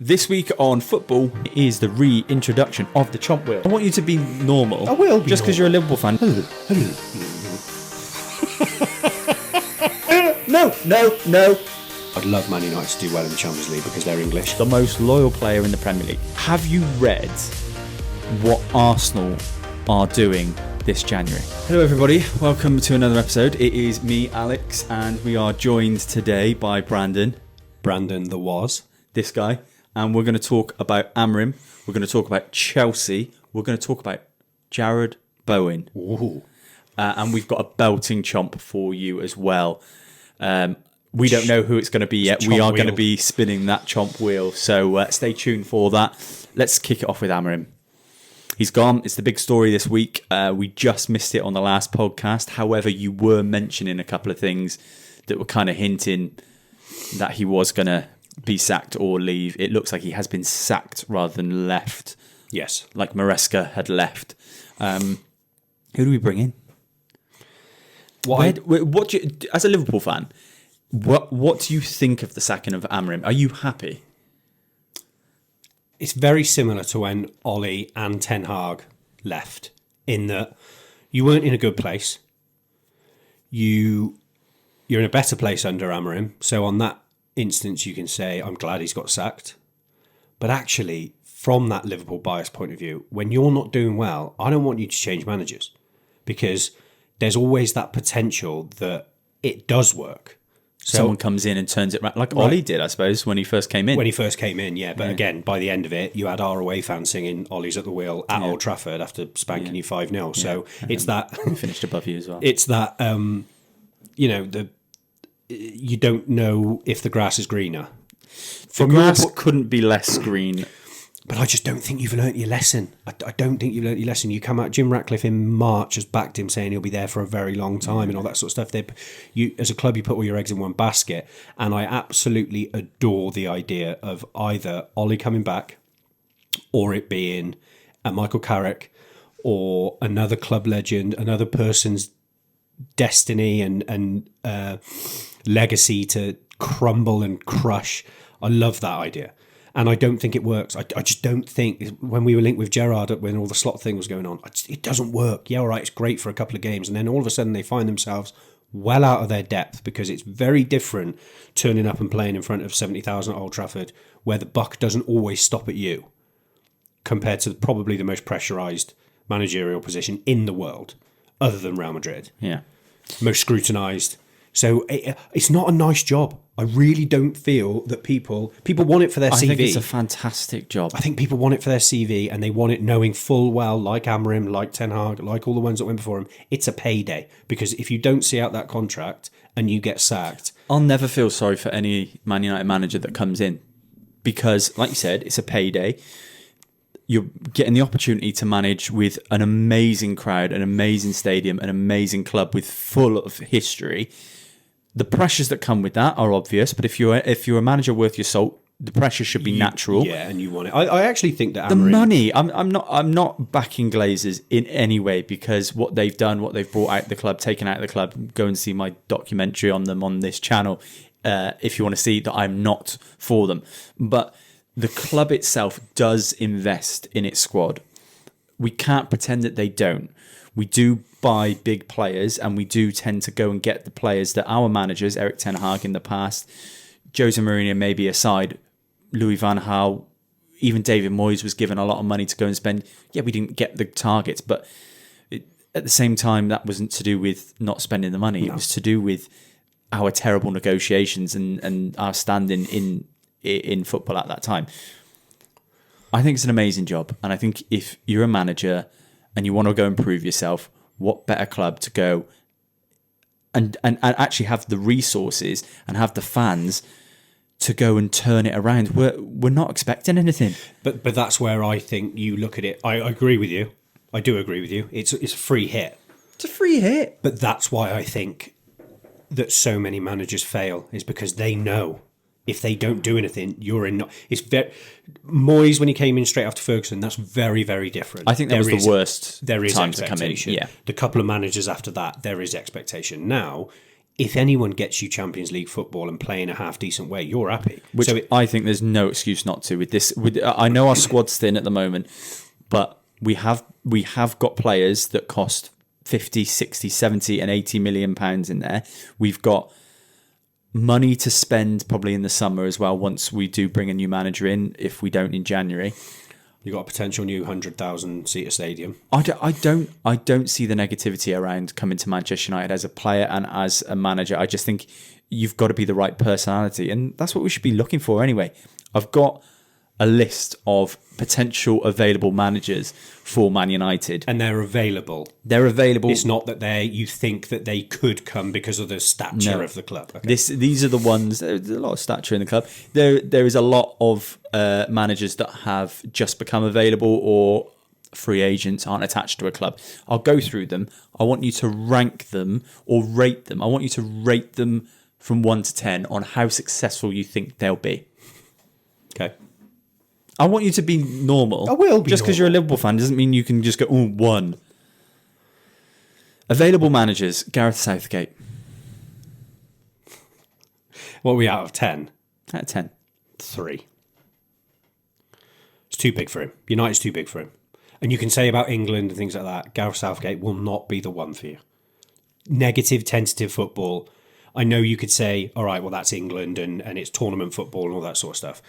This week on football is the reintroduction of the chomp wheel. I want you to be normal. I will be just because you're a Liverpool fan. No. I'd love Man United to do well in the Champions League because they're English. The most loyal player in the Premier League. Have you read what Arsenal are doing this January? Hello everybody, welcome to another episode. It is me, Alex, and we are joined today by Brandon. Brandon the was. This guy. And we're going to talk about Amorim. We're going to talk about Chelsea. We're going to talk about Jarrod Bowen. Ooh. And we've got a belting chomp for you as well. We don't know who it's going to be yet. We are going to be spinning that chomp wheel. So stay tuned for that. Let's kick it off with Amorim. He's gone. It's the big story this week. We just missed it on the last podcast. However, you were mentioning a couple of things that were kind of hinting that he was going to be sacked or leave. It looks like he has been sacked rather than left. Yes. Like Maresca had left. Who do we bring in? As a Liverpool fan, what do you think of the sacking of Amorim? Are you happy? It's very similar to when Ollie and Ten Hag left, in that you weren't in a good place. You're in a better place under Amorim. So on that instance, you can say, I'm glad he's got sacked. But actually, from that Liverpool bias point of view, when you're not doing well, I don't want you to change managers, because there's always that potential that it does work. Someone comes in and turns it around, like Ollie did, I suppose, when he first came in. When he first came in, yeah. But again, by the end of it, you had our away fans singing Ollie's at the wheel at Old Trafford after spanking you 5-0. So it's that... He finished above you as well. It's that, you don't know if the grass is greener. The grass couldn't be less green. But I just don't think you've learnt your lesson. I don't think you've learnt your lesson. You come out, Jim Ratcliffe in March has backed him, saying he'll be there for a very long time and all that sort of stuff. As a club, you put all your eggs in one basket. And I absolutely adore the idea of either Ollie coming back, or it being a Michael Carrick, or another club legend, another person's destiny and legacy to crumble and crush. I love that idea. And I don't think it works. I just don't think, when we were linked with Gerrard, when all the slot thing was going on, it doesn't work. Yeah, all right, it's great for a couple of games. And then all of a sudden they find themselves well out of their depth, because it's very different turning up and playing in front of 70,000 at Old Trafford, where the buck doesn't always stop at you, compared to probably the most pressurised managerial position in the world, other than Real Madrid. Yeah. Most scrutinised. So it's not a nice job. I really don't feel that people want it for their CV. I think it's a fantastic job. I think people want it for their CV, and they want it knowing full well, like Amorim, like Ten Hag, like all the ones that went before him, it's a payday. Because if you don't see out that contract and you get sacked... I'll never feel sorry for any Man United manager that comes in. Because, like you said, it's a payday. You're getting the opportunity to manage with an amazing crowd, an amazing stadium, an amazing club with full of history. The pressures that come with that are obvious, but if you're a manager worth your salt, the pressure should be natural. Yeah, and you want it. I actually think that Amorim... The money. I'm not backing Glazers in any way, because what they've done, what they've brought out the club, taken out of the club. Go and see my documentary on them on this channel if you want to see that I'm not for them. But the club itself does invest in its squad. We can't pretend that they don't. We do buy big players, and we do tend to go and get the players that our managers, Erik Ten Hag in the past, Jose Mourinho maybe aside, Louis van Gaal, even David Moyes was given a lot of money to go and spend. Yeah, we didn't get the targets, but at the same time, that wasn't to do with not spending the money. No. It was to do with our terrible negotiations and our standing in football at that time. I think it's an amazing job, and I think if you're a manager and you want to go and prove yourself, what better club to go and actually have the resources and have the fans to go and turn it around. We're not expecting anything. But that's where I think you look at it. I agree with you. I do agree with you. It's a free hit. It's a free hit. But that's why I think that so many managers fail, is because they know if they don't do anything, you're in. It's very Moyes when he came in straight after Ferguson. That's very, very different. I think that was the worst. There is time to come in. Yeah. The couple of managers after that, there is expectation. Now, if anyone gets you Champions League football and play in a half decent way, you're happy. Which I think there's no excuse not to with this. I know our squad's thin at the moment, but we have got players that cost 50, 60, 70 and 80 million pounds in there. We've got money to spend probably in the summer as well once we do bring a new manager in, if we don't in January. You've got a potential new 100,000 seater stadium. I don't see the negativity around coming to Manchester United as a player and as a manager. I just think you've got to be the right personality, and that's what we should be looking for anyway. I've got a list of potential available managers for Man United. And they're available. They're available. It's not that you think that they could come because of the stature of the club. Okay. These are the ones. There's a lot of stature in the club. There is a lot of managers that have just become available or free agents, aren't attached to a club. I'll go through them. I want you to rank them or rate them. I want you to rate them from 1 to 10 on how successful you think they'll be. Okay. I want you to be normal. I will be Just because you're a Liverpool fan doesn't mean you can just go, 1. Available managers, Gareth Southgate. What are we out of 10? Out of 10. 3. It's too big for him. United's too big for him. And you can say about England and things like that, Gareth Southgate will not be the one for you. Negative, tentative football. I know you could say, all right, well, that's England and it's tournament football and all that sort of stuff.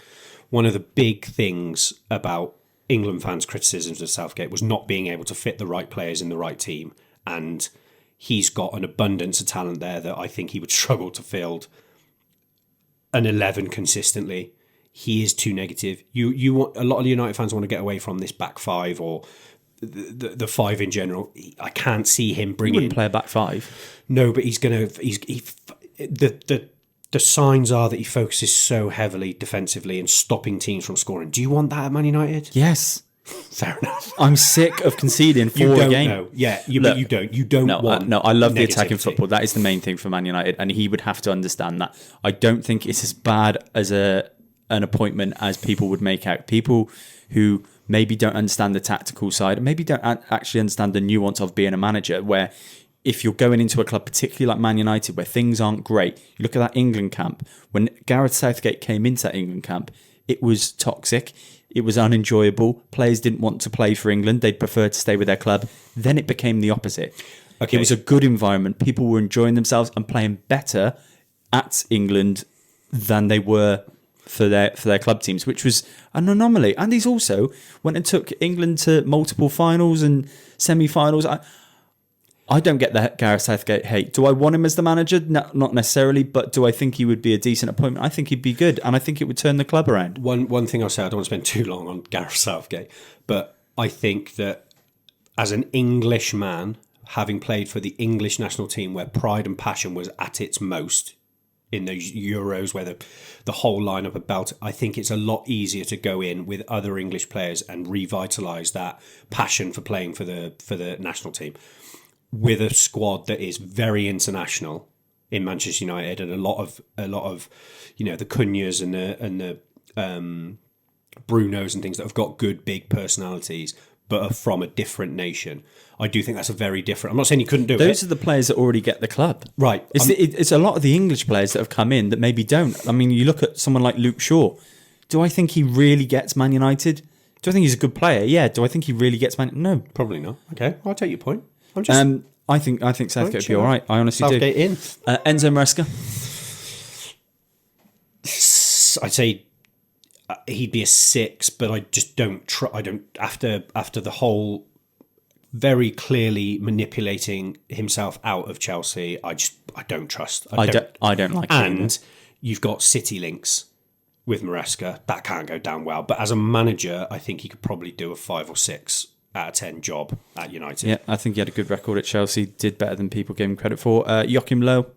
One of the big things about England fans' criticisms of Southgate was not being able to fit the right players in the right team. And he's got an abundance of talent there that I think he would struggle to field an 11 consistently. He is too negative. You want a lot of United fans want to get away from this back five or the five in general. I can't see him bringing. He wouldn't play a back five. No, but the signs are that he focuses so heavily defensively and stopping teams from scoring. Do you want that at Man United? Yes. Fair enough. I'm sick of conceding 4 a game. Know. Yeah, but you don't. You don't want. No, I love the negativity. attacking football. That is the main thing for Man United, and he would have to understand that. I don't think it's as bad as an appointment as people would make out. People who maybe don't understand the tactical side, and maybe don't actually understand the nuance of being a manager, where if you're going into a club, particularly like Man United, where things aren't great, you look at that England camp. When Gareth Southgate came into that England camp, it was toxic. It was unenjoyable. Players didn't want to play for England. They'd prefer to stay with their club. Then it became the opposite. Okay. It was a good environment. People were enjoying themselves and playing better at England than they were for their club teams, which was an anomaly. And he's also went and took England to multiple finals and semi-finals. I don't get the Gareth Southgate hate. Do I want him as the manager? No, not necessarily, but do I think he would be a decent appointment? I think he'd be good, and I think it would turn the club around. One thing I'll say, I don't want to spend too long on Gareth Southgate, but I think that as an English man, having played for the English national team where pride and passion was at its most in those Euros where the whole lineup of belt, I think it's a lot easier to go in with other English players and revitalise that passion for playing for the national team. With a squad that is very international in Manchester United, and a lot of the Cunhas and the Brunos and things that have got good big personalities but are from a different nation. I do think that's a very different. I'm not saying you couldn't do it. Those are the players that already get the club, right? It's a lot of the English players that have come in that maybe don't. I mean, you look at someone like Luke Shaw. Do I think he really gets Man United? Do I think he's a good player? Yeah. Do I think he really gets Man? No, probably not. Okay, I'll take your point. I think Southgate would be all right. I honestly Southgate do. Enzo Maresca. I'd say he'd be a 6, but I just don't. I don't after the whole very clearly manipulating himself out of Chelsea. I don't trust. I don't like him. And you've got City links with Maresca. That can't go down well. But as a manager, I think he could probably do a 5 or 6 out of 10 job at United. Yeah, I think he had a good record at Chelsea. Did better than people gave him credit for. Joachim Low,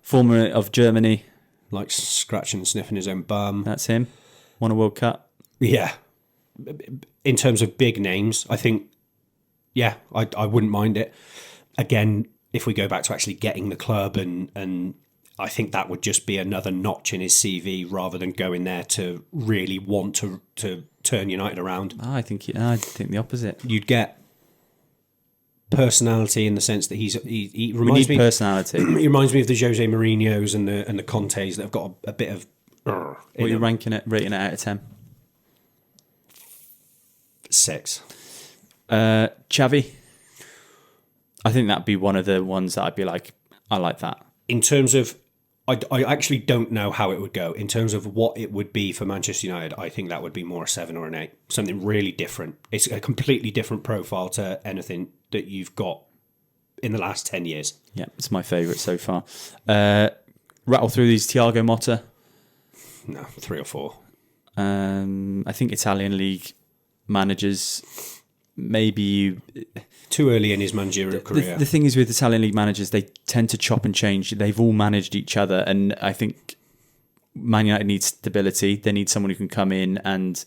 former of Germany. Like scratching and sniffing his own bum. That's him. Won a World Cup. Yeah. In terms of big names, I think, yeah, I wouldn't mind it. Again, if we go back to actually getting the club and I think that would just be another notch in his CV rather than going there to really want to turn United around. I think the opposite. You'd get personality in the sense that he We reminds need me. personality. He reminds me of the Jose Mourinho's and the Contes that have got a bit of. What are you rating it out of 10? 6. Xavi. I think that'd be one of the ones that I'd be like, I like that. In terms of, I actually don't know how it would go. In terms of what it would be for Manchester United, I think that would be more a 7 or an 8. Something really different. It's a completely different profile to anything that you've got in the last 10 years. Yeah, it's my favourite so far. Rattle through these. Thiago Motta. No, 3 or 4. I think Italian league managers, maybe Too early in his managerial career. The thing is with Italian league managers, they tend to chop and change. They've all managed each other, and I think Man United needs stability. They need someone who can come in and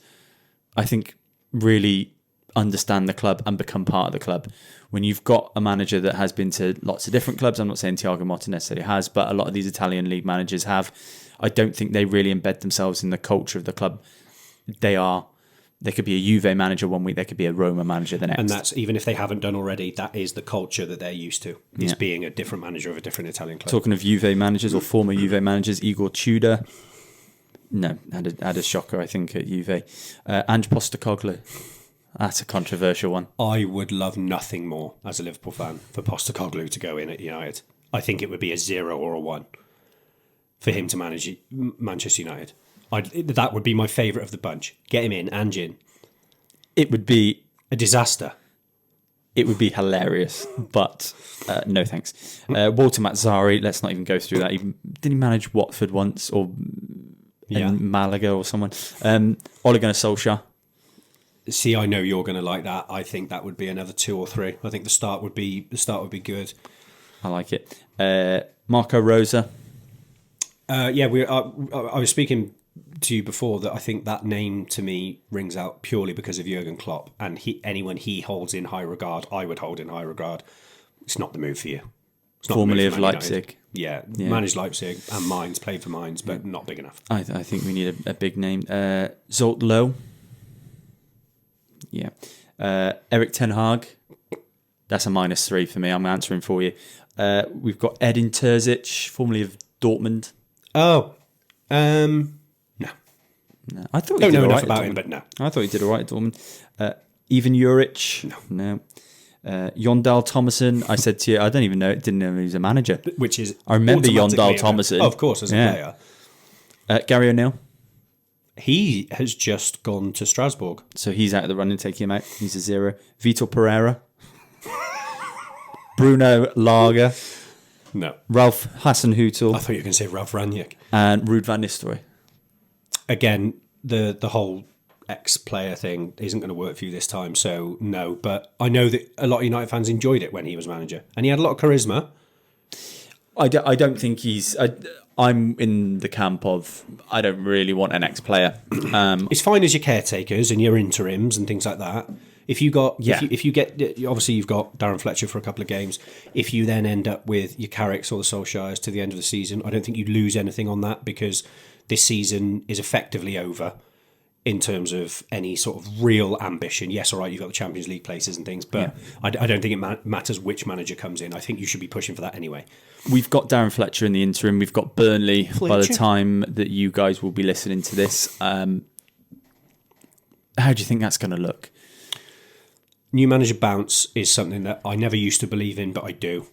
I think really understand the club and become part of the club. When you've got a manager that has been to lots of different clubs, I'm not saying Thiago Motta necessarily has, but a lot of these Italian league managers have. I don't think they really embed themselves in the culture of the club. They could be a Juve manager one week, they could be a Roma manager the next. And that's, even if they haven't done already, that is the culture that they're used to, is being a different manager of a different Italian club. Talking of Juve managers or former Juve managers, Igor Tudor. No, had a shocker, I think, at Juve. Ange Postecoglou. That's a controversial one. I would love nothing more, as a Liverpool fan, for Postecoglou to go in at United. I think it would be a 0 or a 1 for him to manage Manchester United. That would be my favourite of the bunch. Get him in, Ange in. It would be a disaster. It would be hilarious, but no thanks. Walter Mazzari, let's not even go through that. Did he manage Watford once or Malaga or someone? Ole Gunnar Solskjaer. See, I know you're going to like that. I think that would be another 2 or 3. I think the start would be good. I like it. Marco Rosa. I was speaking to you before that I think that name to me rings out purely because of Jurgen Klopp, and anyone he holds in high regard, I would hold in high regard. It's not the move for you. Formerly of Leipzig. Yeah, managed Leipzig and Mainz, played for Mainz, but not big enough. I think we need a big name. Zolt Low. Yeah. Eric Ten Hag. That's a -3 for me. I'm answering for you. We've got Edin Terzic, formerly of Dortmund. Oh, no. I thought don't know enough about him, but no. I thought he did all right at Dortmund. Ivan Juric. No. Jon Dahl Tomasson. I said to you, I don't even know. Didn't know he was a manager. Which is I remember Jon Dahl Tomasson. Of course, as a player. Gary O'Neill. He has just gone to Strasbourg. So he's out of the running, take him out. He's a 0. Vitor Pereira. Bruno Lager. No. Ralph Hasenhüttl. I thought you were going to say Ralph Rangnick. And Ruud van Nistelrooy. Again, the whole ex-player thing isn't going to work for you this time, so no. But I know that a lot of United fans enjoyed it when he was manager. And he had a lot of charisma. I don't think he's... I'm in the camp of I don't really want an ex-player. It's fine as your caretakers and your interims and things like that. If you get obviously you've got Darren Fletcher for a couple of games. If you then end up with your Carricks or the Solskjaers to the end of the season, I don't think you'd lose anything on that because this season is effectively over in terms of any sort of real ambition. Yes, all right, you've got the Champions League places and things, but I don't think it matters which manager comes in. I think you should be pushing for that anyway. We've got Darren Fletcher in the interim. We've got Burnley by the time that you guys will be listening to this. How do you think that's going to look? New manager bounce is something that I never used to believe in, but I do.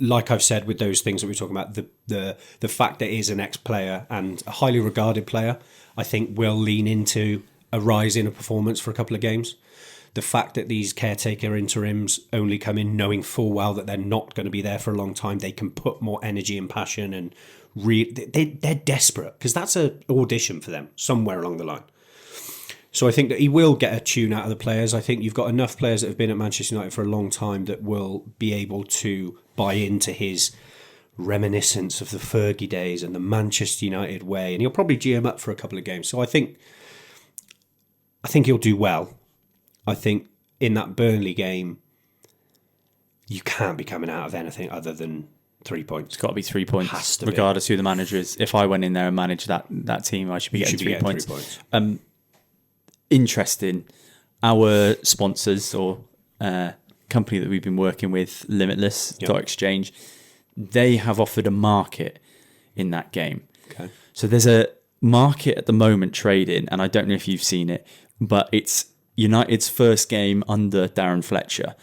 Like I've said with those things that we're talking about, the fact that it is an ex-player and a highly regarded player, I think will lean into a rise in a performance for a couple of games. The fact that these caretaker interims only come in knowing full well that they're not going to be there for a long time, they can put more energy and passion and they're desperate because that's an audition for them somewhere along the line. So I think that he will get a tune out of the players. I think you've got enough players that have been at Manchester United for a long time that will be able to buy into his reminiscence of the Fergie days and the Manchester United way. And he'll probably GM up for a couple of games. So I think he'll do well. I think in that Burnley game, you can't be coming out of anything other than 3 points. It's got to be 3 points, Has to regardless who the manager is. If I went in there and managed that team, I should be getting 3 points. 3 points. Interesting. Our sponsors, or company that we've been working with, Limitless Yep. Exchange, they have offered a market in that game. Okay. So there's a market at the moment trading, and I don't know if you've seen it, but it's United's first game under Darren Fletcher.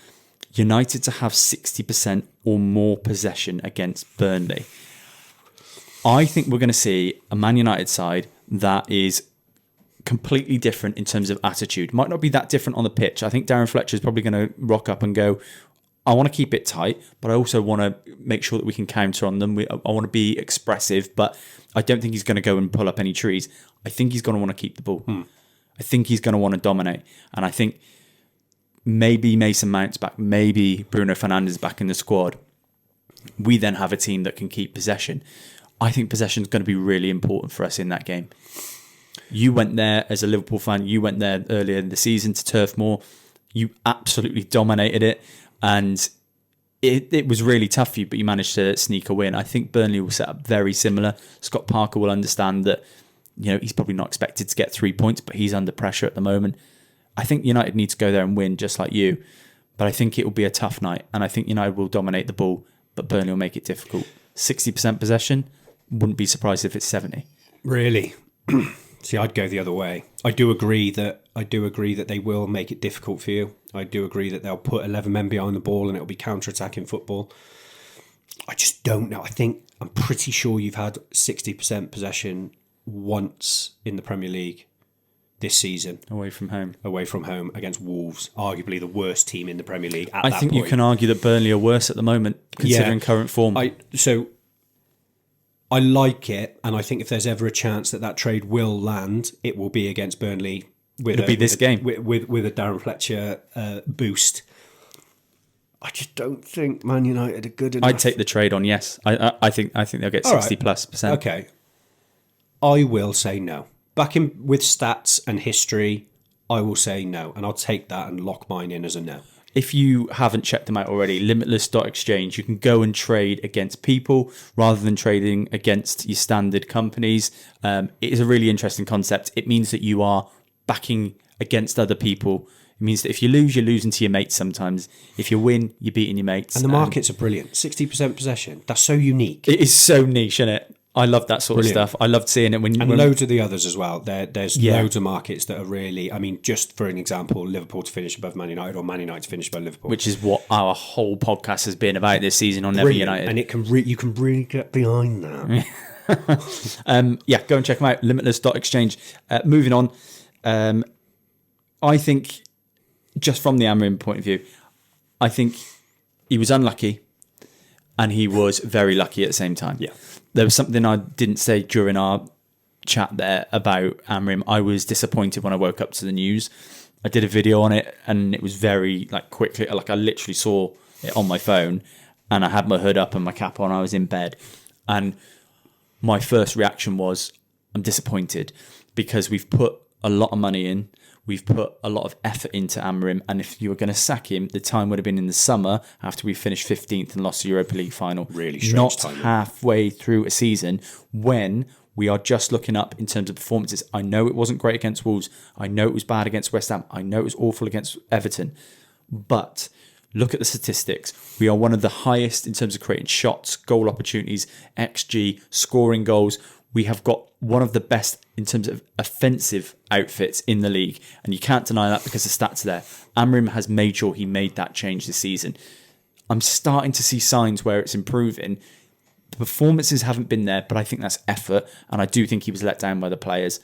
United to have 60% or more possession against Burnley. I think we're going to see a Man United side that is completely different in terms of attitude. Might not be that different on the pitch. I think Darren Fletcher is probably going to rock up and go, I want to keep it tight, but I also want to make sure that we can counter on them. I want to be expressive, but I don't think he's going to go and pull up any trees. I think he's going to want to keep the ball. I think he's going to want to dominate. And I think maybe Mason Mount's back, maybe Bruno Fernandes back in the squad. We then have a team that can keep possession. I think possession is going to be really important for us in that game. You went there as a Liverpool fan. You went there earlier in the season to Turf Moor. You absolutely dominated it. And it was really tough for you, but you managed to sneak a win. I think Burnley will set up very similar. Scott Parker will understand that, he's probably not expected to get 3 points, but he's under pressure at the moment. I think United need to go there and win just like you. But I think it will be a tough night. And I think United will dominate the ball, but Burnley will make it difficult. 60% possession, wouldn't be surprised if it's 70. Really? See, I'd go the other way. I do agree that they will make it difficult for you. I do agree that they'll put 11 men behind the ball and it'll be counter-attacking football. I just don't know. I'm pretty sure you've had 60% possession once in the Premier League this season. Away from home against Wolves, arguably the worst team in the Premier League at I that think point. you can argue that Burnley are worse at the moment, considering current form. I like it, and I think if there's ever a chance that trade will land, it will be against Burnley. It'll be this game with a Darren Fletcher boost. I just don't think Man United are good enough. I'd take the trade on. Yes, I think they'll get 60+%. Okay, I will say no. Back in with stats and history, I will say no, and I'll take that and lock mine in as a no. If you haven't checked them out already, Limitless.exchange, you can go and trade against people rather than trading against your standard companies. It is a really interesting concept. It means that you are backing against other people. It means that if you lose, you're losing to your mates sometimes. If you win, you're beating your mates. And the markets are brilliant. 60% possession. That's so unique. It is so niche, isn't it? I love that sort of stuff. I loved seeing it when loads of the others as well. There's loads of markets that are really. I mean, just for an example, Liverpool to finish above Man United, or Man United to finish above Liverpool, which is what our whole podcast has been about this season on Never United. And you can really get behind that. Go and check them out. Limitless.exchange. Moving on, I think just from the Amorim point of view, I think he was unlucky, and he was very lucky at the same time. Yeah. There was something I didn't say during our chat there about Amorim. I was disappointed when I woke up to the news. I did a video on it, and it was very quickly. I literally saw it on my phone, and I had my hood up and my cap on. I was in bed, and my first reaction was, I'm disappointed because we've put a lot of money in. We've put a lot of effort into Amorim, and if you were going to sack him, the time would have been in the summer after we finished 15th and lost the Europa League final. Really strange Not timing. halfway through a season when we are just looking up in terms of performances. I know it wasn't great against Wolves. I know it was bad against West Ham. I know it was awful against Everton. But look at the statistics. We are one of the highest in terms of creating shots, goal opportunities, XG, scoring goals. We have got one of the best in terms of offensive outfits in the league. And you can't deny that because the stats are there. Amorim has made sure he made that change this season. I'm starting to see signs where it's improving. The performances haven't been there, but I think that's effort. And I do think he was let down by the players.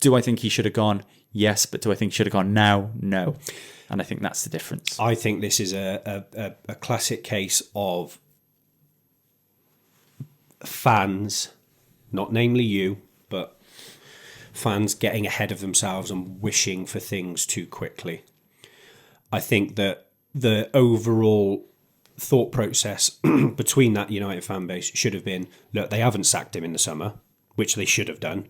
Do I think he should have gone? Yes. But do I think he should have gone now? No. And I think that's the difference. I think this is a classic case of fans, not namely you, but fans getting ahead of themselves and wishing for things too quickly. I think that the overall thought process between that United fan base should have been, look, they haven't sacked him in the summer, which they should have done.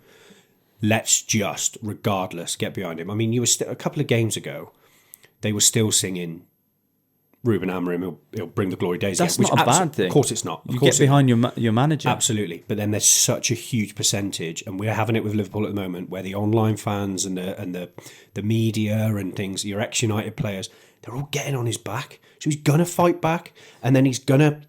Let's just, regardless, get behind him. I mean, you were a couple of games ago, they were still singing Ruben Amorim, he'll bring the glory days. That's again, not a bad thing. Of course it's not. You get behind your manager. Absolutely. But then there's such a huge percentage, and we're having it with Liverpool at the moment, where the online fans and the media and things, your ex-United players, they're all getting on his back. So he's going to fight back, and then he's going to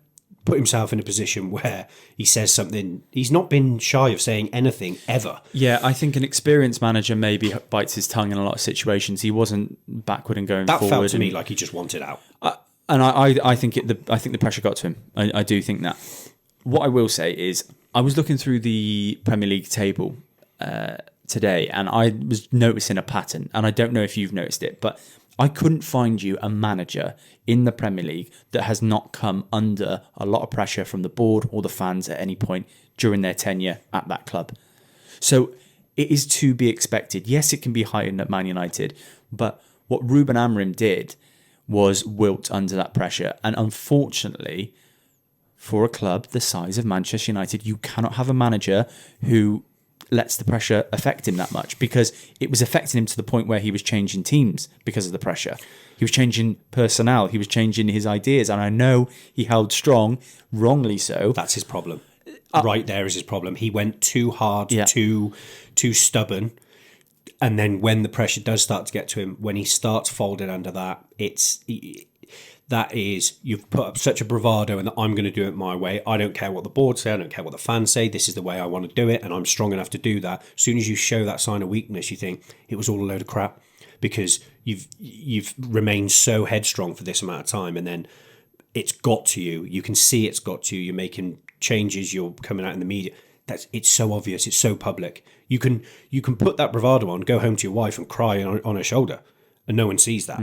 put himself in a position where he says something. He's not been shy of saying anything ever. Yeah, I think an experienced manager maybe bites his tongue in a lot of situations. He wasn't backward and going forward. That felt to me like he just wanted out. I think the pressure got to him. I do think that. What I will say is, I was looking through the Premier League table today, and I was noticing a pattern. And I don't know if you've noticed it, but I couldn't find you a manager in the Premier League that has not come under a lot of pressure from the board or the fans at any point during their tenure at that club. So it is to be expected. Yes, it can be heightened at Man United, but what Ruben Amorim did was wilt under that pressure. And unfortunately, for a club the size of Manchester United, you cannot have a manager who lets the pressure affect him that much, because it was affecting him to the point where he was changing teams because of the pressure. He was changing personnel. He was changing his ideas. And I know he held strong, wrongly so. That's his problem. Right there is his problem. He went too hard, too stubborn. And then when the pressure does start to get to him, when he starts folding under that, you've put up such a bravado and that I'm going to do it my way. I don't care what the board say. I don't care what the fans say. This is the way I want to do it, and I'm strong enough to do that. As soon as you show that sign of weakness, you think it was all a load of crap, because you've remained so headstrong for this amount of time, and then it's got to you. You can see it's got to you. You're making changes. You're coming out in the media. It's so obvious. It's so public. You can put that bravado on, go home to your wife and cry on her shoulder, and no one sees that.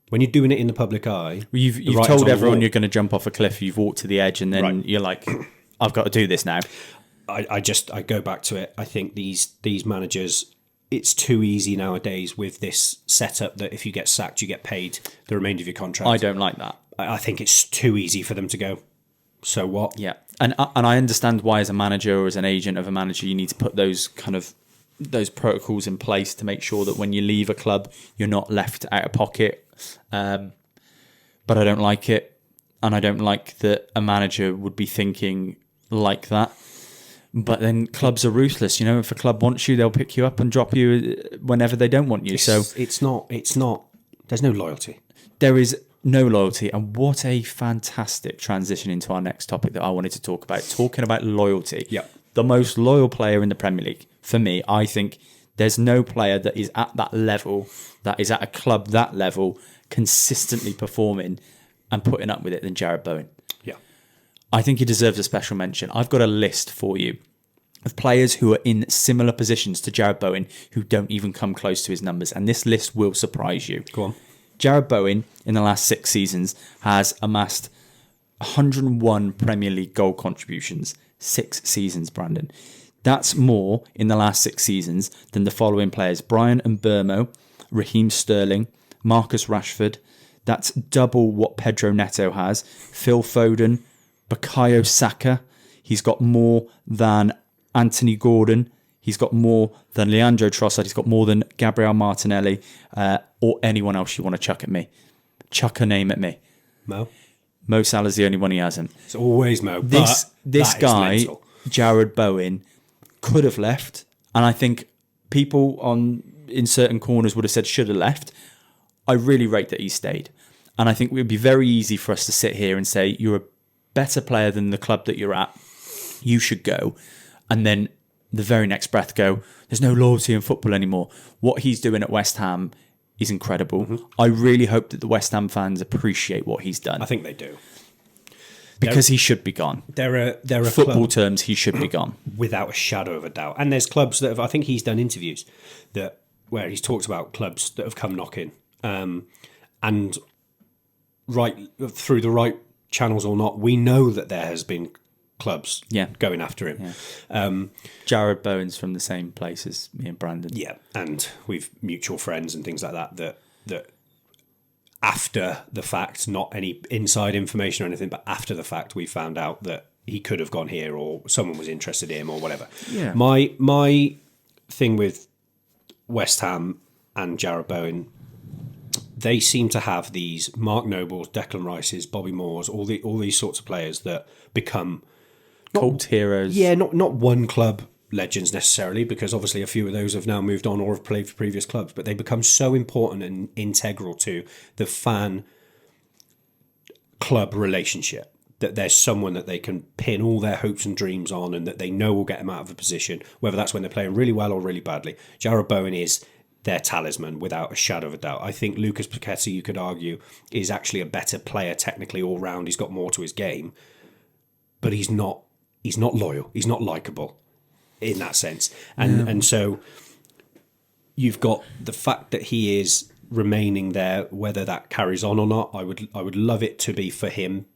When you're doing it in the public eye, well, you've told everyone you're going to jump off a cliff. You've walked to the edge, and then you're like, "I've got to do this now." I go back to it. I think these managers, it's too easy nowadays with this setup that if you get sacked, you get paid the remainder of your contract. I don't like that. I think it's too easy for them to go, so what? Yeah, and I understand why, as a manager or as an agent of a manager, you need to put those protocols in place to make sure that when you leave a club, you're not left out of pocket. But I don't like it, and I don't like that a manager would be thinking like that. But then clubs are ruthless. If a club wants you, they'll pick you up and drop you whenever they don't want you. It's not. There's no loyalty. There is no loyalty. And what a fantastic transition into our next topic that I wanted to talk about. Talking about loyalty. Yeah. The most loyal player in the Premier League, for me, I think there's no player that is at that level, that is at a club that level, consistently performing and putting up with it than Jarrod Bowen. Yeah. I think he deserves a special mention. I've got a list for you of players who are in similar positions to Jarrod Bowen who don't even come close to his numbers. And this list will surprise you. Go on. Jarrod Bowen, in the last 6 seasons, has amassed 101 Premier League goal contributions. 6 seasons, Brandon. That's more in the last 6 seasons than the following players: Brian Mbeumo, Raheem Sterling, Marcus Rashford. That's double what Pedro Neto has. Phil Foden, Bukayo Saka. He's got more than Anthony Gordon. He's got more than Leandro Trossard. He's got more than Gabriel Martinelli, or anyone else you want to chuck at me. Chuck a name at me. Mo Salah's the only one he hasn't. It's always Mo. This guy, Jarrod Bowen, could have left, and I think people in certain corners would have said should have left. I really rate that he stayed, and I think it would be very easy for us to sit here and say you're a better player than the club that you're at, you should go, and then the very next breath go, there's no loyalty in football anymore. What he's doing at West Ham is incredible. Mm-hmm. I really hope that the West Ham fans appreciate what he's done. I think they do. Because he should be gone. They're a football club, terms, he should be gone. Without a shadow of a doubt. And there's clubs that have, I think he's done interviews where he's talked about clubs that have come knocking. And right through the right channels or not, we know that there has been clubs going after him. Yeah. Jarrod Bowen's from the same place as me and Brandon. Yeah, and we've mutual friends and things like that after the fact, not any inside information or anything, but after the fact, we found out that he could have gone here or someone was interested in him or whatever. Yeah. My thing with West Ham and Jarrod Bowen, they seem to have these Mark Nobles, Declan Rices, Bobby Moores, all these sorts of players that become cult heroes. Yeah, not one club legends necessarily, because obviously a few of those have now moved on or have played for previous clubs, but they become so important and integral to the fan club relationship that there's someone that they can pin all their hopes and dreams on, and that they know will get them out of a position, whether that's when they're playing really well or really badly. Jarrod Bowen is their talisman without a shadow of a doubt. I think Lucas Paqueta, you could argue, is actually a better player technically all round. He's got more to his game, but he's not loyal. He's not likable in that sense. And so you've got the fact that he is remaining there, whether that carries on or not. I would love it to be for him.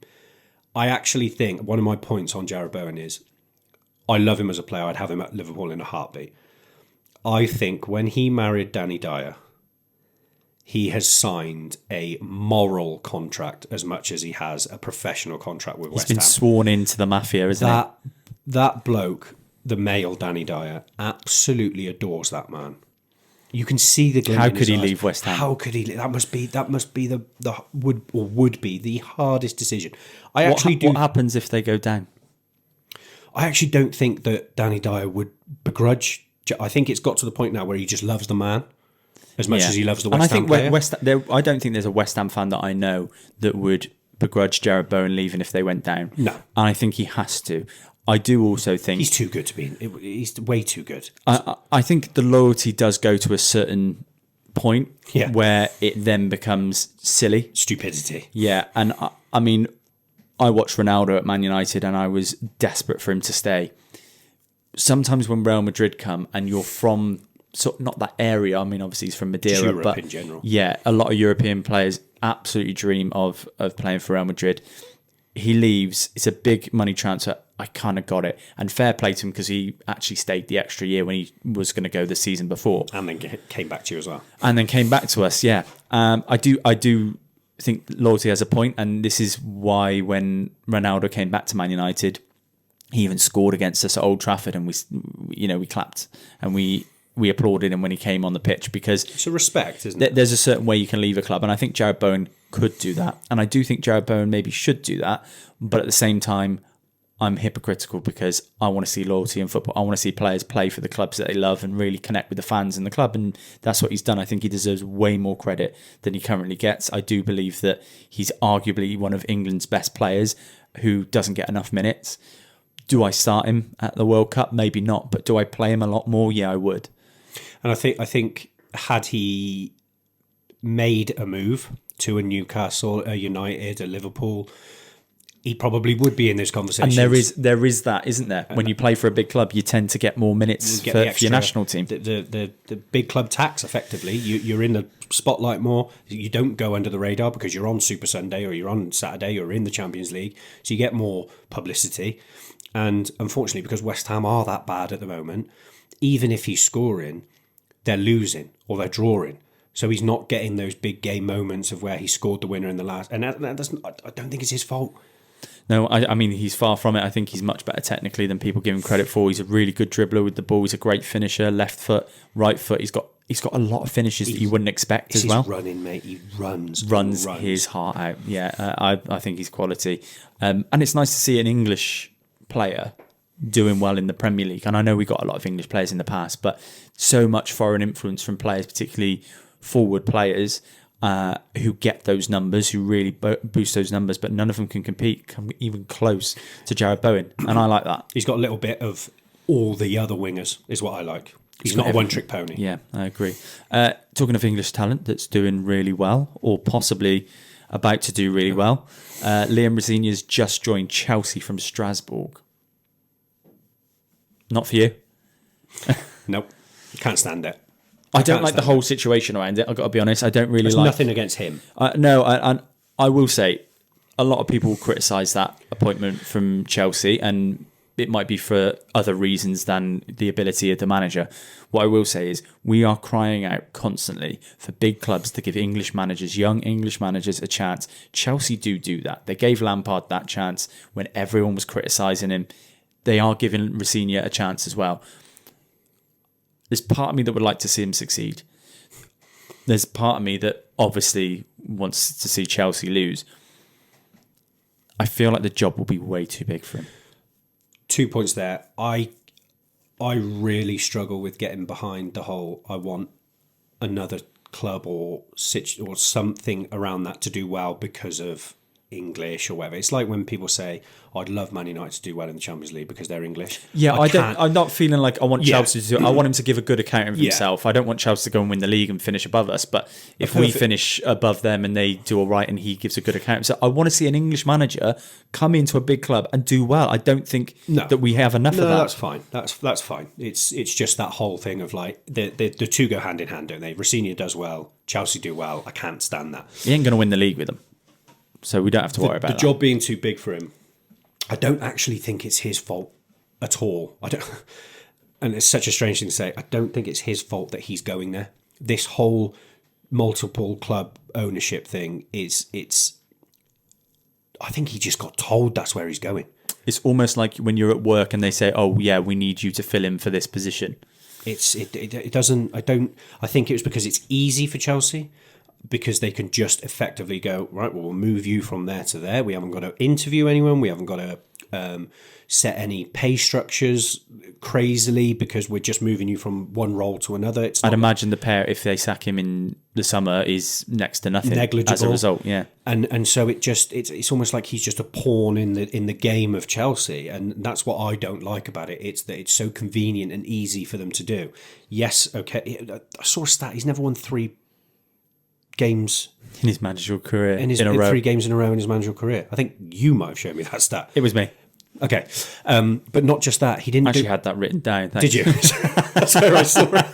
I actually think one of my points on Jarrod Bowen is I love him as a player. I'd have him at Liverpool in a heartbeat. I think when he married Danny Dyer, he has signed a moral contract as much as he has a professional contract with West Ham. He's been sworn into the mafia, isn't he? That bloke, the male Danny Dyer, absolutely adores that man. You can see the glint How in his could he eyes. leave West Ham? How could he? That must be the would be the hardest decision. What happens if they go down? I actually don't think that Danny Dyer would begrudge. I think it's got to the point now where he just loves the man as much as he loves the West Ham player. I don't think there's a West Ham fan that I know that would begrudge Jarrod Bowen leaving if they went down. No. And I think he has to. I do also think he's too good to be. He's way too good. I think the loyalty does go to a certain point where it then becomes silly. Stupidity. Yeah, and I mean, I watched Ronaldo at Man United and I was desperate for him to stay. Sometimes when Real Madrid come and you're from not that area, I mean, obviously he's from Madeira, just Europe but in general. Yeah, a lot of European players absolutely dream of playing for Real Madrid. He leaves. It's a big money transfer. I kind of got it. And fair play to him because he actually stayed the extra year when he was going to go the season before. And then came back to you as well. And then came back to us, yeah. I do think loyalty has a point, and this is why when Ronaldo came back to Man United, he even scored against us at Old Trafford, and we clapped and we applauded him when he came on the pitch, because it's a respect, isn't it? There's a certain way you can leave a club, and I think Jarrod Bowen could do that, and I do think Jarrod Bowen maybe should do that, but at the same time, I'm hypocritical because I want to see loyalty in football. I want to see players play for the clubs that they love and really connect with the fans in the club, and that's what he's done. I think he deserves way more credit than he currently gets. I do believe that he's arguably one of England's best players who doesn't get enough minutes. Do I start him at the World Cup? Maybe not, but do I play him a lot more? Yeah, I would. And I think had he made a move to a Newcastle, a United, a Liverpool, he probably would be in those conversations. And there is that, isn't there? When you play for a big club, you tend to get more minutes for your national team. The big club tax, effectively. You're in the spotlight more. You don't go under the radar because you're on Super Sunday or you're on Saturday or in the Champions League. So you get more publicity. And unfortunately, because West Ham are that bad at the moment, even if he's scoring, they're losing or they're drawing. So he's not getting those big game moments of where he scored the winner in the last. And I don't think it's his fault. No, I mean, he's far from it. I think he's much better technically than people give him credit for. He's a really good dribbler with the ball. He's a great finisher, left foot, right foot. He's got a lot of finishes that you wouldn't expect as well. He's running, mate. He runs his heart out. Yeah, I think he's quality. And it's nice to see an English player doing well in the Premier League. And I know we got a lot of English players in the past, but so much foreign influence from players, particularly forward players, who get those numbers, who really boost those numbers, but none of them can come even close to Jarrod Bowen, and I like that. He's got a little bit of all the other wingers, is what I like. He's not a one-trick pony. Yeah, I agree. Talking of English talent that's doing really well, or possibly about to do really well, Liam Rosenior's just joined Chelsea from Strasbourg. Not for you? Nope, can't stand it. I don't like the whole situation around it. I've got to be honest. I don't really like. Nothing against him. No, I will say, a lot of people criticise that appointment from Chelsea, and it might be for other reasons than the ability of the manager. What I will say is, we are crying out constantly for big clubs to give English managers, young English managers, a chance. Chelsea do that. They gave Lampard that chance when everyone was criticising him. They are giving Rosenior a chance as well. There's part of me that would like to see him succeed. There's part of me that obviously wants to see Chelsea lose. I feel like the job will be way too big for him. 2 points there. I really struggle with getting behind the whole I want another club or something around that to do well because of English or whatever. It's like when people say, I'd love Man United to do well in the Champions League because they're English. Yeah, I'm not feeling like I want Chelsea to do it. I want him to give a good account of himself. I don't want Chelsea to go and win the league and finish above us. But if we finish above them and they do all right and he gives a good account. So I want to see an English manager come into a big club and do well. I don't think that we have enough of that. No, that's fine. That's fine. It's just that whole thing of like the two go hand in hand, don't they? Rosenior does well, Chelsea do well. I can't stand that. He ain't going to win the league with them. So we don't have to worry about that. The job being too big for him, I don't actually think it's his fault at all. I don't, and it's such a strange thing to say. I don't think it's his fault that he's going there. This whole multiple club ownership thing it's. I think he just got told that's where he's going. It's almost like when you're at work and they say, "Oh, yeah, we need you to fill in for this position." It doesn't. I think it was because it's easy for Chelsea. Because they can just effectively go, right, well, we'll move you from there to there. We haven't got to interview anyone. We haven't got to set any pay structures crazily because we're just moving you from one role to another. I'd imagine the pair, if they sack him in the summer, is next to nothing. Negligible. As a result, yeah. And so it's almost like he's just a pawn in the game of Chelsea. And that's what I don't like about it. It's that it's so convenient and easy for them to do. Yes, okay. I saw a stat. He's never won 3 games in his managerial career in a row. 3 games in a row in his managerial caree. I think you might have shown me that stat. It was me. Okay, but not just that. He didn't actually had that written down. Did you? That's where I saw it.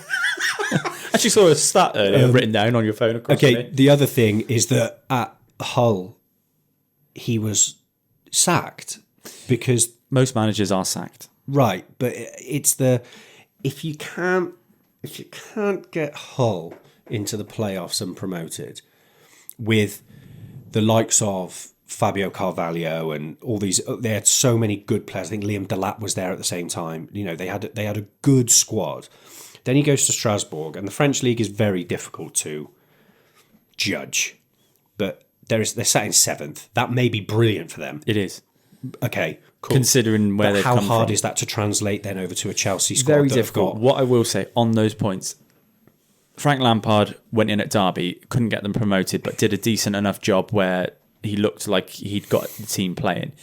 Actually saw a stat earlier written down on your phone. Okay, the other thing is that at Hull, he was sacked because most managers are sacked. Right, but it's if you can't get Hull into the playoffs and promoted with the likes of Fabio Carvalho and all these, they had so many good players. I think Liam Delap was there at the same time. You know, they had a good squad. Then he goes to Strasbourg, and the French league is very difficult to judge. But they're sat in 7th. That may be brilliant for them. It is. Okay, cool. Considering where they've come from. How hard is that to translate then over to a Chelsea squad? Very difficult. What I will say on those points, Frank Lampard went in at Derby, couldn't get them promoted, but did a decent enough job where he looked like he'd got the team playing.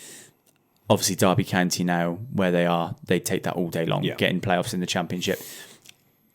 Obviously, Derby County now, where they are, they take that all day long, getting playoffs in the Championship.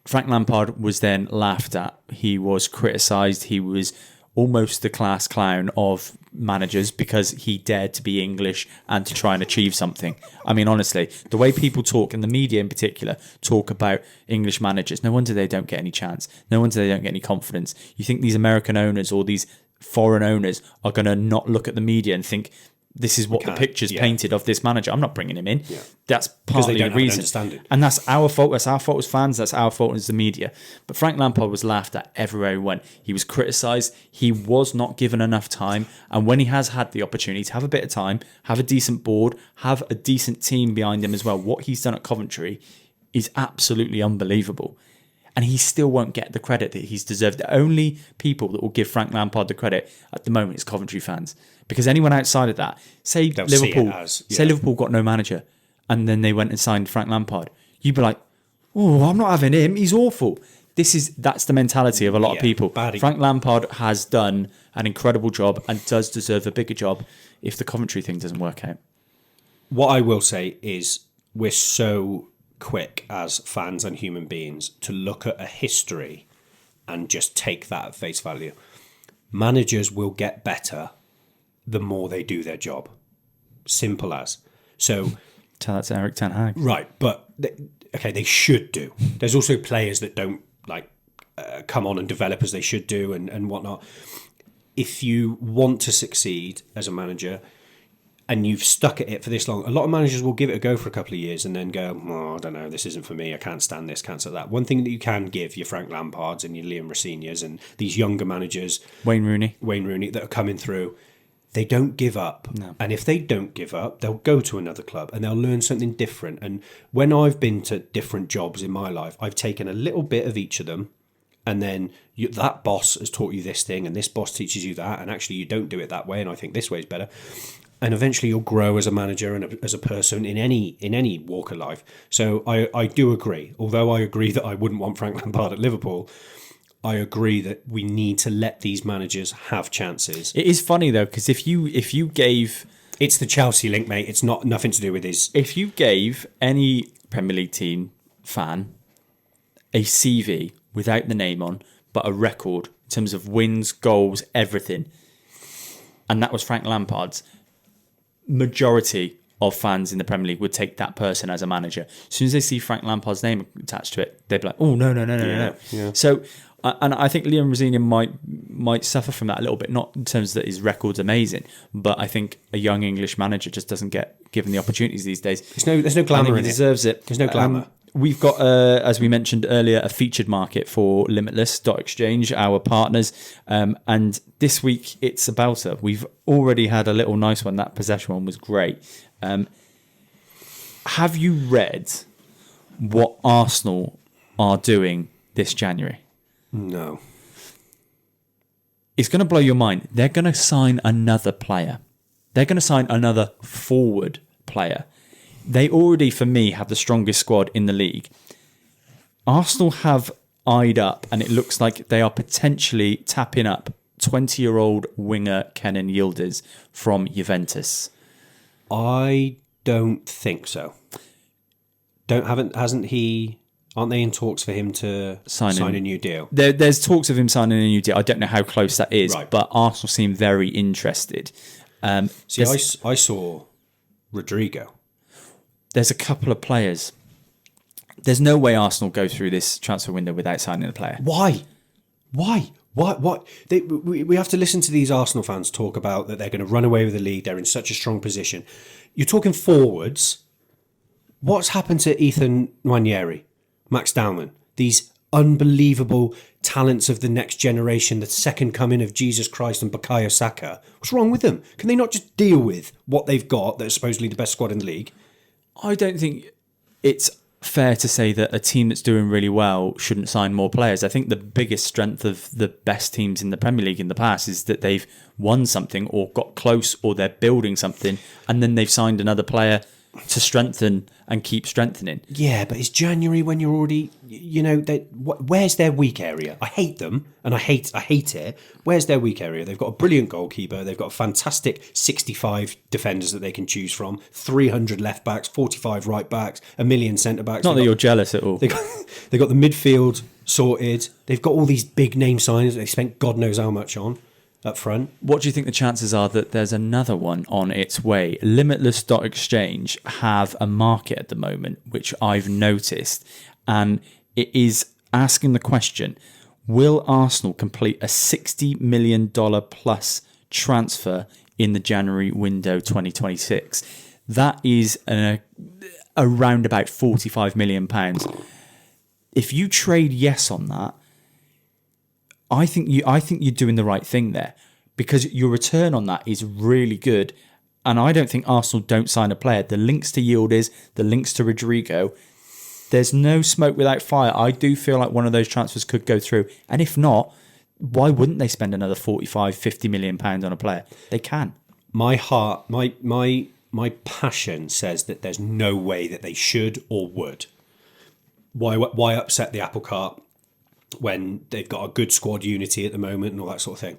Frank Lampard was then laughed at. He was criticised. He was almost the class clown of managers because he dared to be English and to try and achieve something. I mean, honestly, the way people talk, and the media in particular, talk about English managers, no wonder they don't get any chance. No wonder they don't get any confidence. You think these American owners or these foreign owners are going to not look at the media and think, this is what the picture's painted of this manager. I'm not bringing him in. Yeah. That's partly the reason. And that's our fault. That's our fault as fans. That's our fault as the media. But Frank Lampard was laughed at everywhere he went. He was criticised. He was not given enough time. And when he has had the opportunity to have a bit of time, have a decent board, have a decent team behind him as well, what he's done at Coventry is absolutely unbelievable. And he still won't get the credit that he's deserved. The only people that will give Frank Lampard the credit at the moment is Coventry fans. Because anyone outside of that, say Liverpool got no manager and then they went and signed Frank Lampard, you'd be like, oh, I'm not having him. He's awful. That's the mentality of a lot of people. Frank Lampard has done an incredible job and does deserve a bigger job if the Coventry thing doesn't work out. What I will say is we're so quick as fans and human beings to look at a history and just take that at face value. Managers will get better the more they do their job. Simple as. So tell that to Eric Ten Hag. Right, but they should do. There's also players that don't come on and develop as they should do and whatnot. If you want to succeed as a manager and you've stuck at it for this long, a lot of managers will give it a go for a couple of years and then go, oh, I don't know, this isn't for me. I can't stand this, can't stand that. One thing that you can give your Frank Lampards and your Liam Roseniors and these younger managers, Wayne Rooney, that are coming through, they don't give up. No. And if they don't give up, they'll go to another club and they'll learn something different. And when I've been to different jobs in my life, I've taken a little bit of each of them and then that boss has taught you this thing, and this boss teaches you that, and actually you don't do it that way, and I think this way is better. And eventually you'll grow as a manager and as a person in any walk of life. So I do agree. Although I agree that I wouldn't want Frank Lampard at Liverpool, I agree that we need to let these managers have chances. It is funny though, because if you gave... It's the Chelsea link, mate. It's not nothing to do with his... If you gave any Premier League team fan a CV without the name on, but a record in terms of wins, goals, everything, and that was Frank Lampard's, majority of fans in the Premier League would take that person as a manager. As soon as they see Frank Lampard's name attached to it, they'd be like, oh, no. Yeah. So, and I think Liam Rosenior might suffer from that a little bit, not in terms that his record's amazing, but I think a young English manager just doesn't get given the opportunities these days. There's no glamour in it. He deserves it. There's no glamour. We've got, as we mentioned earlier, a featured market for Limitless.exchange, our partners. And this week, it's a belter. We've already had a little nice one. That possession one was great. Have you read what Arsenal are doing this January? No. It's going to blow your mind. They're going to sign another player. They're going to sign another forward player. They already, for me, have the strongest squad in the league. Arsenal have eyed up, and it looks like they are potentially tapping up 20-year-old winger Kenan Yildiz from Juventus. I don't think so. Hasn't he? Aren't they in talks for him to sign a new deal? There's talks of him signing a new deal. I don't know how close that is, right. But Arsenal seem very interested. See, I saw Rodrigo. There's a couple of players. There's no way Arsenal go through this transfer window without signing a player. Why? What? We have to listen to these Arsenal fans talk about that they're going to run away with the league. They're in such a strong position. You're talking forwards. What's happened to Ethan Nwaneri, Max Dowman? These unbelievable talents of the next generation, the second coming of Jesus Christ and Bukayo Saka. What's wrong with them? Can they not just deal with what they've got that's supposedly the best squad in the league? I don't think it's fair to say that a team that's doing really well shouldn't sign more players. I think the biggest strength of the best teams in the Premier League in the past is that they've won something or got close or they're building something and then they've signed another player to strengthen and keep strengthening. Yeah, but it's January when you're already, where's their weak area? I hate them and I hate it. Where's their weak area? They've got a brilliant goalkeeper. They've got fantastic 65 defenders that they can choose from, 300 left backs, 45 right backs, a million centre backs. Not that you're jealous at all. They've got the midfield sorted. They've got all these big name signings they spent God knows how much on up front. What do you think the chances are that there's another one on its way? Limitless.exchange have a market at the moment, which I've noticed, and it is asking the question, will Arsenal complete a $60 million plus transfer in the January window 2026? That is around about £45 million. If you trade yes on that, I think you're doing the right thing there because your return on that is really good. And I don't think Arsenal don't sign a player. The links to Yildiz, the links to Rodrigo, there's no smoke without fire. I do feel like one of those transfers could go through. And if not, why wouldn't they spend another 45, 50 million pounds on a player? They can. My heart, my passion says that there's no way that they should or would. Why upset the apple cart when they've got a good squad unity at the moment and all that sort of thing?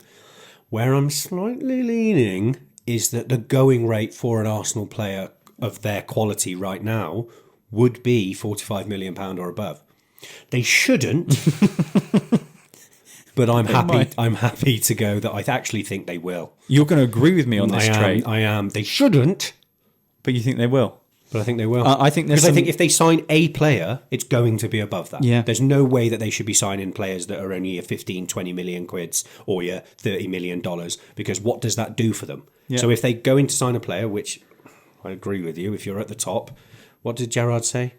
Where I'm slightly leaning is that the going rate for an Arsenal player of their quality right now would be £45 million or above. They shouldn't, but I'm happy to go that I actually think they will. You're going to agree with me on this trade. I am. They shouldn't, but you think they will? But I think they will. I think because I think if they sign a player, it's going to be above that. Yeah. There's no way that they should be signing players that are only your 15, 20 million quids or your $30 million, because what does that do for them? Yeah. So if they go in to sign a player, which I agree with you, if you're at the top, what did Jarrod say?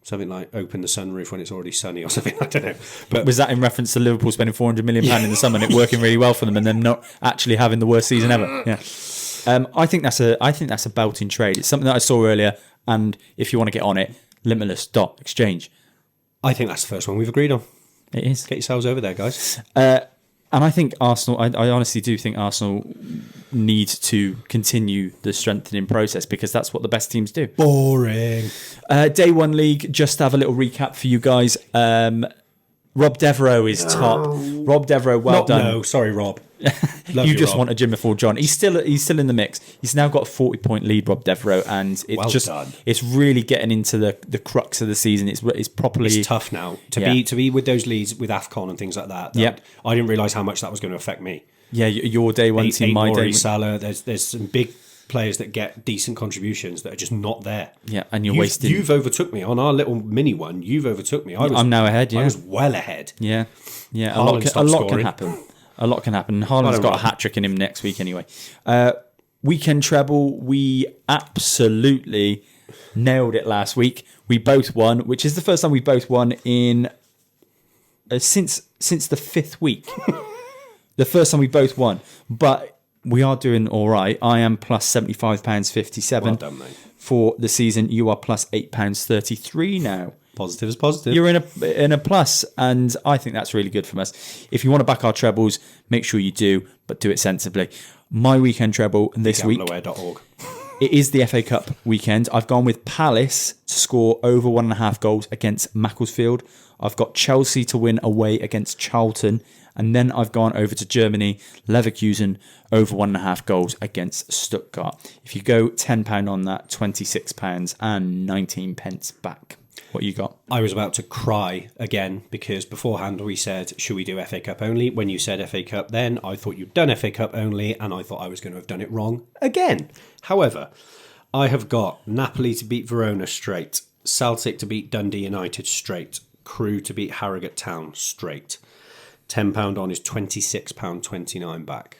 Something like open the sunroof when it's already sunny or something. I don't know. But was that in reference to Liverpool spending £400 million in the summer and it working really well for them and them not actually having the worst season ever? Yeah. I think that's a belting trade. It's something that I saw earlier, and if you want to get on it, Limitless.exchange. I think that's the first one we've agreed on. It is. Get yourselves over there, guys. And I think Arsenal, I honestly do think Arsenal need to continue the strengthening process because that's what the best teams do. Boring. Day one league, just to have a little recap for you guys. Rob Devereaux is top. Rob Devereaux, well done. No, sorry, Rob. You just want a Jim before John. He's still in the mix. He's now got a 40-point lead, Rob Devereaux, and it's done. It's really getting into the crux of the season. It's properly It's tough now to be with those leads with AFCON and things like that. Yep. I didn't realise how much that was going to affect me. Yeah, your day one team, my day. Salah. There's some big players that get decent contributions that are just not there. Yeah, and you're wasting. You've overtook me on our little mini one. You've overtook me. I'm now ahead. Yeah, I was well ahead. Yeah. A Haaland lot can happen. A lot can happen. Haaland's got a hat trick in him next week anyway. Weekend treble. We absolutely nailed it last week. We both won, which is the first time we both won in since the fifth week. The first time we both won, but we are doing all right. I am plus £75.57 Well done, mate. for the season. You are plus £8.33 now. Positive is positive. You're in a plus, and I think that's really good from us. If you want to back our trebles, make sure you do, but do it sensibly. My weekend treble this week. Gambleaware.org. It is the FA Cup weekend. I've gone with Palace to score over 1.5 goals against Macclesfield. I've got Chelsea to win away against Charlton. And then I've gone over to Germany, Leverkusen, over 1.5 goals against Stuttgart. If you go £10 on that, £26.19 back. What you got? I was about to cry again because beforehand we said, should we do FA Cup only? When you said FA Cup then, I thought you'd done FA Cup only and I thought I was going to have done it wrong again. However, I have got Napoli to beat Verona straight, Celtic to beat Dundee United straight, Crewe to beat Harrogate Town straight. £10 on is £26.29 back.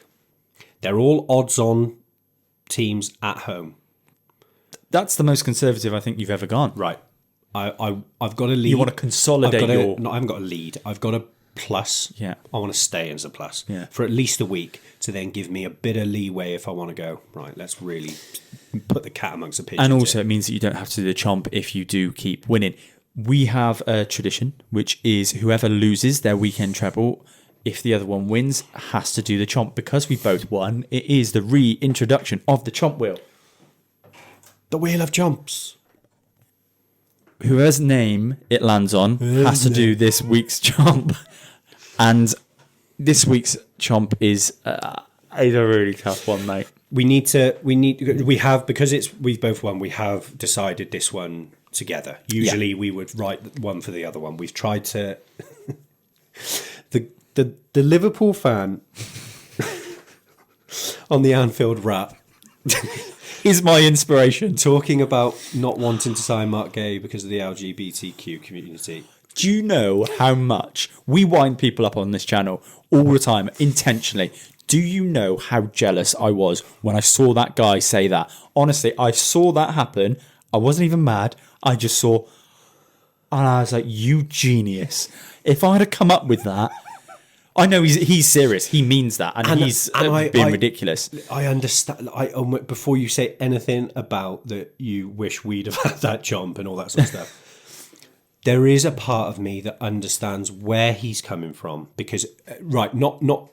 They're all odds-on teams at home. That's the most conservative I think you've ever gone. Right. I've got a lead. You want to consolidate No, I haven't got a lead. I've got a plus. Yeah. I want to stay as a plus. Yeah. For at least a week to then give me a bit of leeway if I want to go, right, let's really put the cat amongst the pigeons. And also it means that you don't have to do the chomp if you do keep winning. We have a tradition, which is whoever loses their weekend treble, if the other one wins, has to do the chomp. Because we both won, it is the reintroduction of the chomp wheel. The wheel of chomps. Whoever's name it lands on has to do this week's chomp. And this week's chomp is a really tough one, mate. We've both won, we have decided this one together. Usually we would write one for the other one. We've tried to... the Liverpool fan on the Anfield rap is my inspiration. Talking about not wanting to sign Mark Gay because of the LGBTQ community. Do you know how much we wind people up on this channel all the time, intentionally? Do you know how jealous I was when I saw that guy say that? Honestly, I saw that happen. I wasn't even mad. I just saw, and I was like, you genius. If I'd have come up with that, I know he's serious. He means that, and he's being ridiculous. I understand. Before you say anything about that, you wish we'd have had that jump and all that sort of stuff. There is a part of me that understands where he's coming from because, not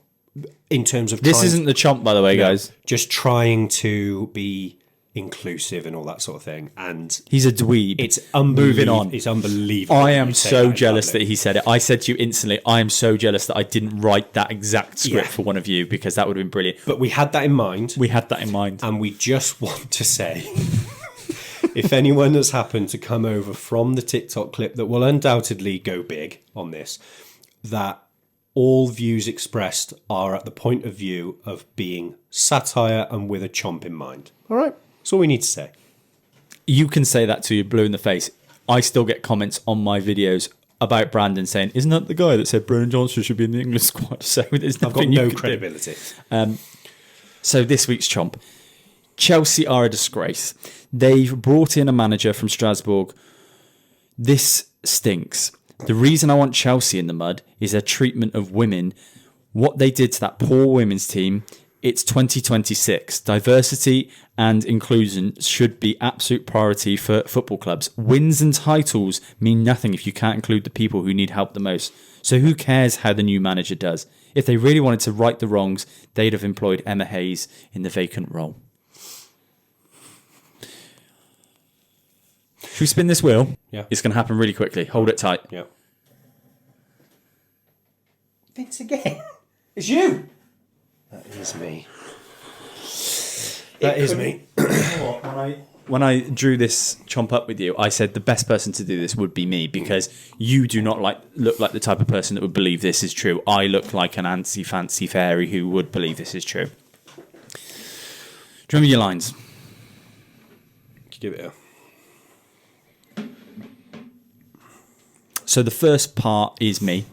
in terms of this isn't the chomp, by the way, guys. Just trying to be inclusive and all that sort of thing, and he's a dweeb. It's unbelievable. Moving on. It's unbelievable. I am so jealous that he said it. I said to you instantly, I am so jealous that I didn't write that exact script for one of you because that would have been brilliant. But we had that in mind. And we just want to say, if anyone has happened to come over from the TikTok clip that will undoubtedly go big on this, that all views expressed are at the point of view of being satire and with a chomp in mind. All right. That's all we need to say. You can say that to you blue in the face. I still get comments on my videos about Brandon saying, isn't that the guy that said Brennan Johnson should be in the English squad? So there's nothing I've got no credibility. So this week's chomp. Chelsea are a disgrace. They've brought in a manager from Strasbourg. This stinks. The reason I want Chelsea in the mud is their treatment of women. What they did to that poor women's team It's 2026. Diversity and inclusion should be absolute priority for football clubs. Wins and titles mean nothing if you can't include the people who need help the most. So who cares how the new manager does? If they really wanted to right the wrongs, they'd have employed Emma Hayes in the vacant role. Should we spin this wheel? Yeah. It's going to happen really quickly. Hold it tight. Yeah. Vince again. It's you. That is me. That is me. When I drew this chomp up with you, I said the best person to do this would be me because you do not look like the type of person that would believe this is true. I look like an anti-fancy fairy who would believe this is true. Do you remember your lines? Give it a... So the first part is me,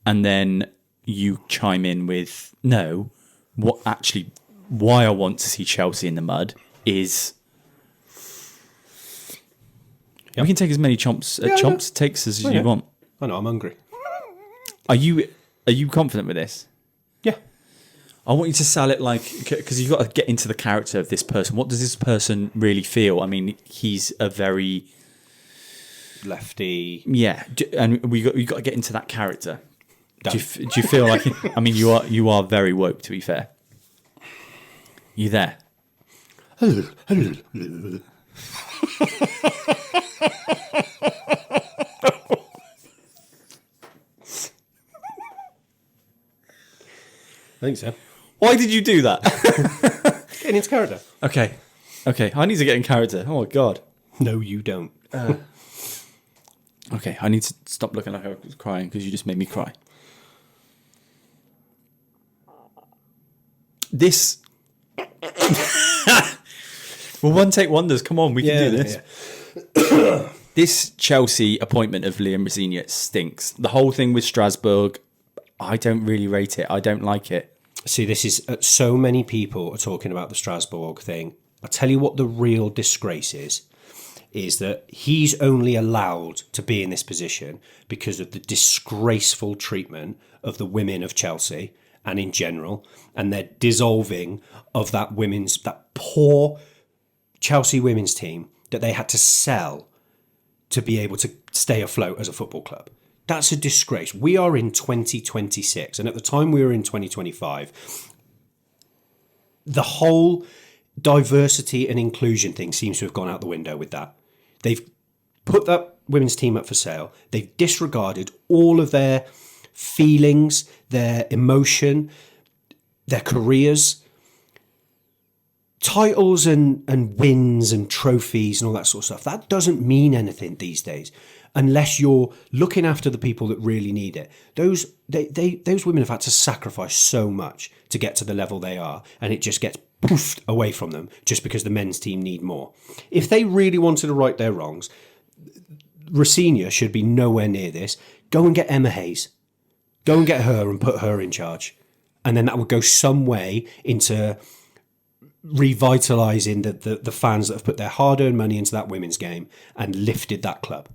and then you chime in with, no, why I want to see Chelsea in the mud is... Yep. We can take as many chomps takes as you want. I know, I'm hungry. Are you confident with this? Yeah. I want you to sell it like, because you've got to get into the character of this person. What does this person really feel? I mean, he's a very... lefty. Yeah, and you got to get into that character. Do you feel like? I mean, you are very woke. To be fair, you there? I think so. Why did you do that? Getting into character. Okay. I need to get in character. Oh my god. No, you don't. Okay, I need to stop looking like I was crying because you just made me cry. This. Well, one take wonders. Come on, we can do this. Yeah. This Chelsea appointment of Liam Rosenior stinks. The whole thing with Strasbourg, I don't really rate it. I don't like it. See, this is so many people are talking about the Strasbourg thing. I'll tell you what the real disgrace is that he's only allowed to be in this position because of the disgraceful treatment of the women of Chelsea and in general, and their dissolving of that poor Chelsea women's team that they had to sell to be able to stay afloat as a football club. That's a disgrace. We are in 2026, and at the time we were in 2025, the whole diversity and inclusion thing seems to have gone out the window with that. They've put that women's team up for sale. They've disregarded all of their feelings, their emotion, their careers, titles and wins and trophies and all that sort of stuff. That doesn't mean anything these days unless you're looking after the people that really need it. Those women have had to sacrifice so much to get to the level they are, and it just gets poofed away from them just because the men's team need more. If they really wanted to right their wrongs, Rosenior should be nowhere near this. Go and get Emma Hayes. Go and get her and put her in charge. And then that would go some way into revitalising the fans that have put their hard-earned money into that women's game and lifted that club.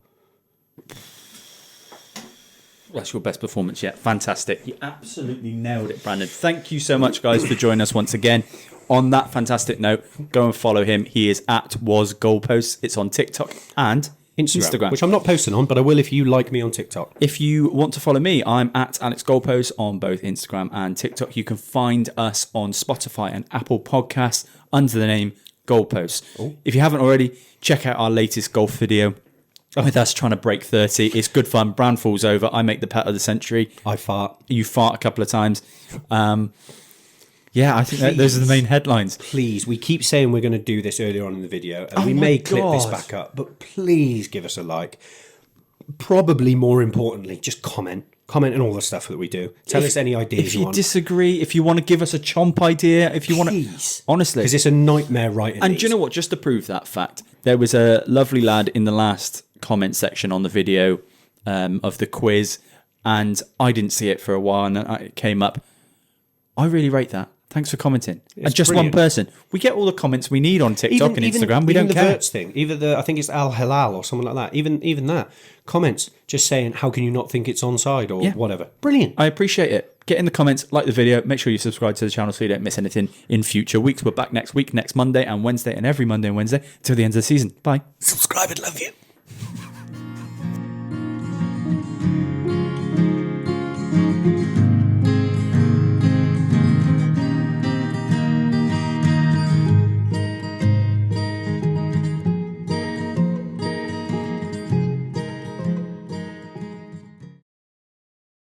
That's your best performance yet. Fantastic. You absolutely nailed it, Brandon. Thank you so much, guys, for joining us once again. On that fantastic note, go and follow him. He is at @wasgoalposts. It's on TikTok and Instagram. Which I'm not posting on, but I will if you like me on TikTok. If you want to follow me, I'm at @AlexGoalposts on both Instagram and TikTok. You can find us on Spotify and Apple Podcasts under the name Goalposts. Oh. If you haven't already, check out our latest golf video with us trying to break 30. It's good fun. Brand falls over. I make the putt of the century. I fart. You fart a couple of times. Yeah, I think those are the main headlines. Please, we keep saying we're going to do this earlier on in the video, and we may clip this back up, but please give us a like. Probably more importantly, just comment on all the stuff that we do. Tell us any ideas you want. If you disagree, if you want to give us a chomp idea, if you want to... Honestly. Because it's a nightmare writing And do you know what? Just to prove that fact, there was a lovely lad in the last comment section on the video of the quiz, and I didn't see it for a while, and then it came up. I really rate that. Thanks for commenting. And It's just brilliant. one person. We get all the comments we need on TikTok and Instagram. We don't the care. Verts thing, I think it's Al Hilal or someone like that. Even that comments just saying, "How can you not think it's onside?" or whatever. Brilliant. I appreciate it. Get in the comments, like the video, make sure you subscribe to the channel so you don't miss anything in future weeks. We're back next week, next Monday and Wednesday, and every Monday and Wednesday till the end of the season. Bye. Subscribe and love you.